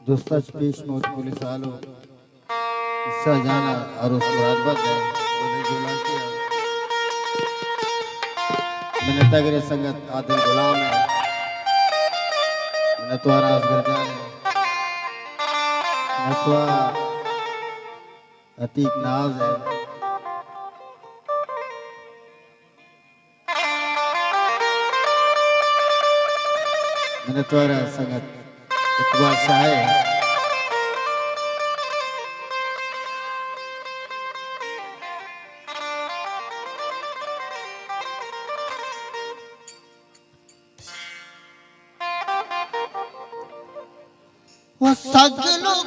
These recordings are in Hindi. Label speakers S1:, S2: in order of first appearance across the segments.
S1: दुस्तच पेश मौत पुलिस आलो इससे जाना और उस मुराद बद है बोले जुला किया मैंने तगरे संगत आदिल गुलाम है मैंने तो आराज कर जाने मैं तो अतीक नाज है मैंने तो आराज संगत इकबाल शाह है
S2: वो सगलों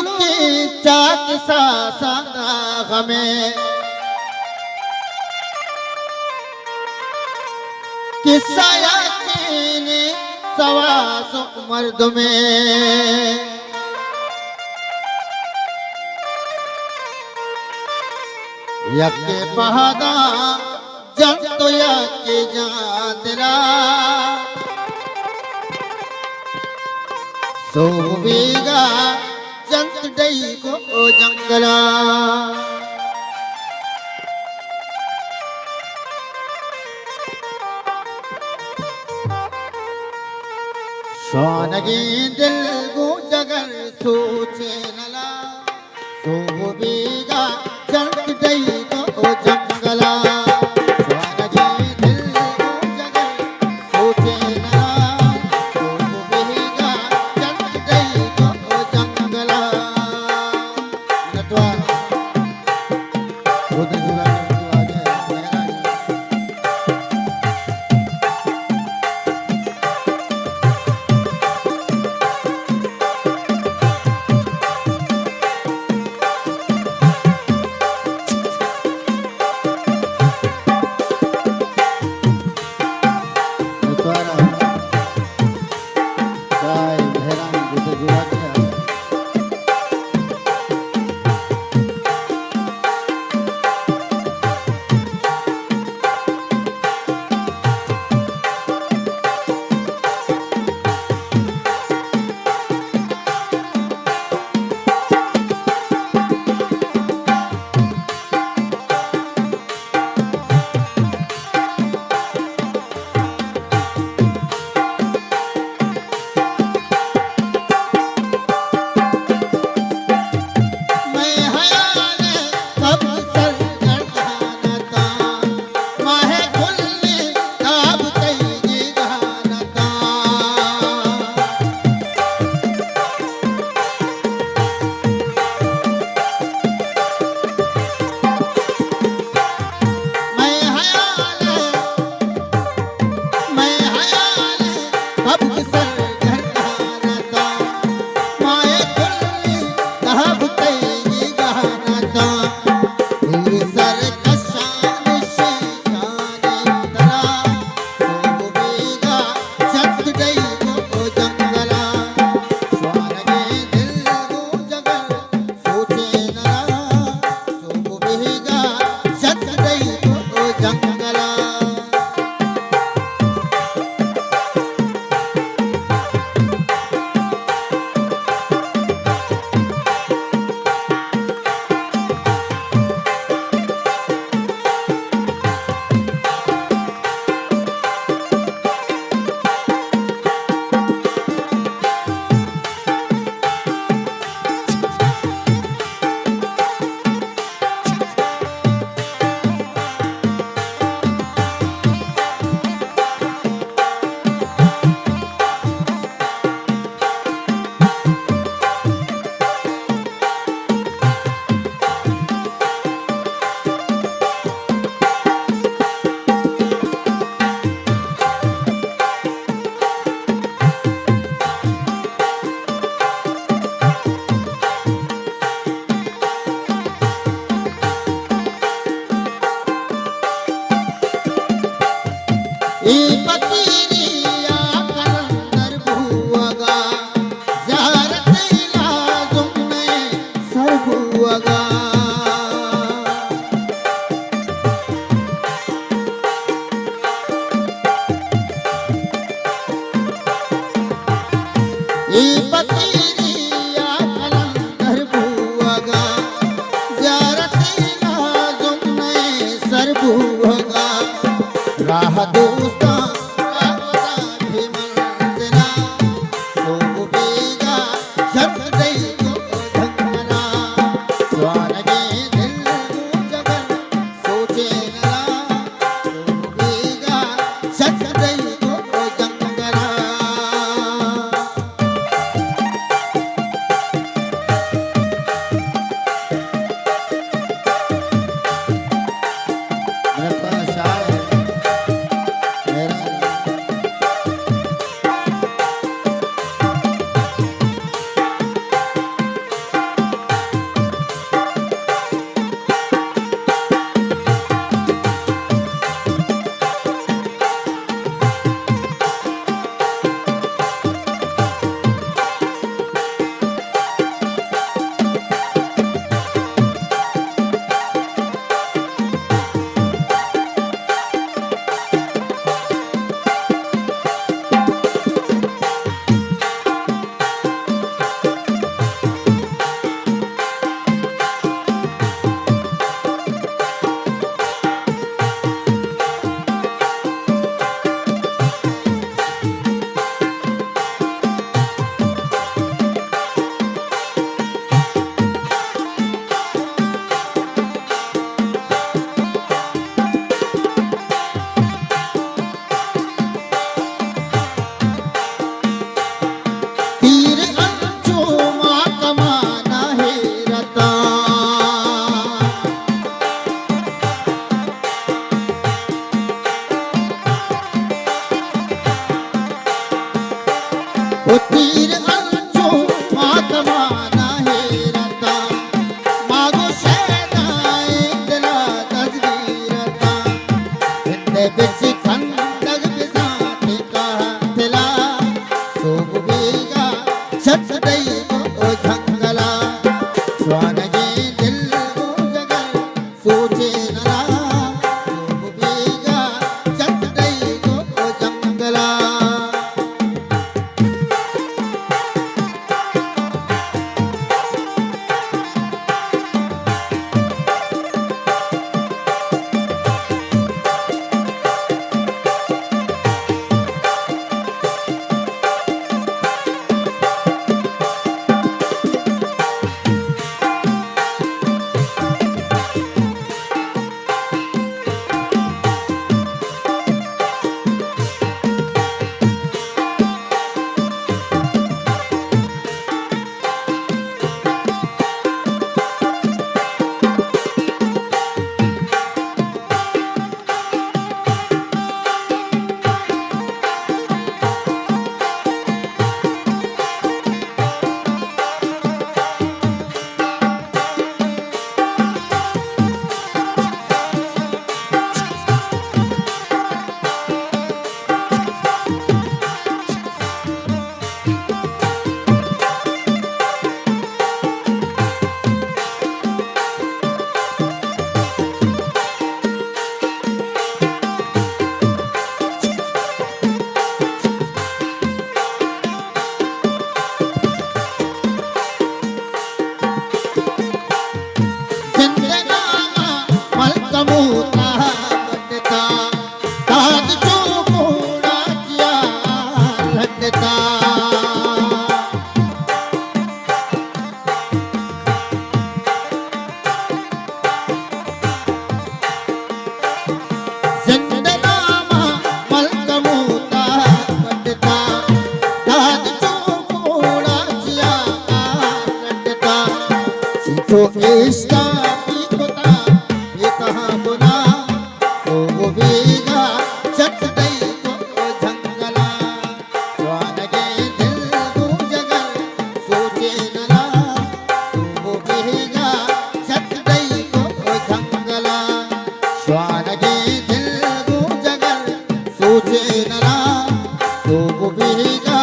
S2: के चाक सा सादा हमें किस्सा याकीने सवास मर्द में यके बहादा जब तो यके जादरा सोवेगा जंत डई को जंगला सोनगी दिल को जगर सोचे नला सोवेगा जंत डई को जंगला दोस्ता भी मंजिला सो बेगा शर्त दई को झंगला स्वानगे दिल जगन सोचे नला सो बेगा शर्त दई को झंगला
S1: मेरा थोड़ा शार है मेरा
S2: तीर अंचो माँ कमाना है रता ओ तीर अंचो माँ कमाना है रता मागो शहनाए दिला तस्वीरता हिंदे बिच खंदक बिसात का दिला सोब बेगा शर्त दई को झंगला स्वानगे दिल को जगन सोचे नला सोब बेगा शर्त दई को झंगला जिंदगाना मलकमूता बटता ताज जो मोड़ा किया लगता जिंदगाना मलकमूता बटता ताज जो मोड़ा किया लगता तो इसका कोता ये कहाँ बुना तो वो बेगा जट दई को झंगला स्वानगे दिल को जगन सोचे नला तो वो बेगा जट दई को झंगला स्वानगे दिल को जगन सोचे नला तो वो बेगा